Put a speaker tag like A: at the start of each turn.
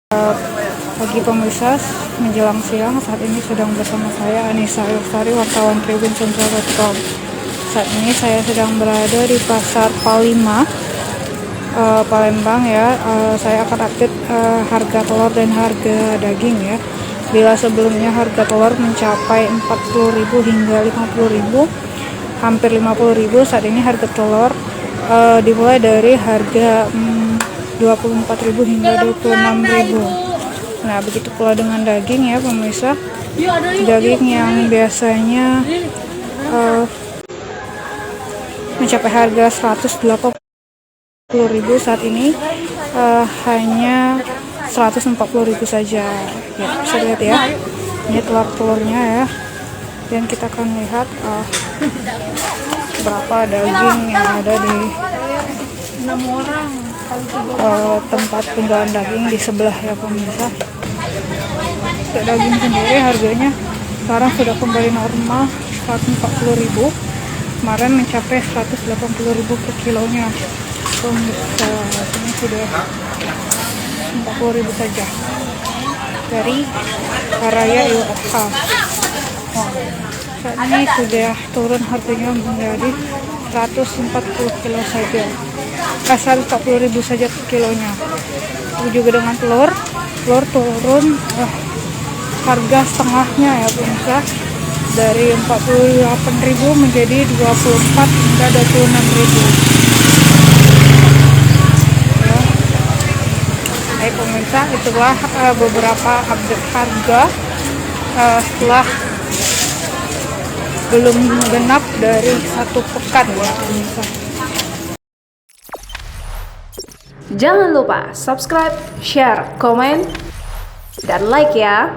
A: Pagi pemirsa, menjelang siang, saat ini sedang bersama saya Anissa Yosari, wartawan Tribun.com. Saat ini saya sedang berada di Pasar Palima, Palembang ya. Saya akan update harga telur dan harga daging ya. Bila sebelumnya harga telur mencapai 40.000 hingga 50.000, hampir 50.000, saat ini harga telur dimulai dari harga 24.000 hingga 26.000. Nah, begitu pula dengan daging ya pemirsa. Daging yang biasanya mencapai harga 180.000 saat ini hanya 140.000 saja. Ya, bisa lihat ya. Ini telur-telurnya ya. Dan kita akan lihat berapa daging yang ada di tempat penjualan daging di sebelah ya pemirsa. Untuk daging sendiri harganya sekarang sudah kembali normal 140.000. Kemarin mencapai 180.000 per kilonya pemirsa. Ini sudah 40.000 saja dari Raya Idul Adha. Saat ini sudah turun harganya menjadi 140 kilo saja. 140.000 saja per kilonya. Juga dengan telur turun harga setengahnya ya pemirsa, dari 48.000 menjadi 24 hingga 26.000 ya. Baik pemirsa, itulah beberapa update harga setelah belum genap dari 1 pekan ya pemirsa.
B: Jangan lupa subscribe, share, komen, dan like ya.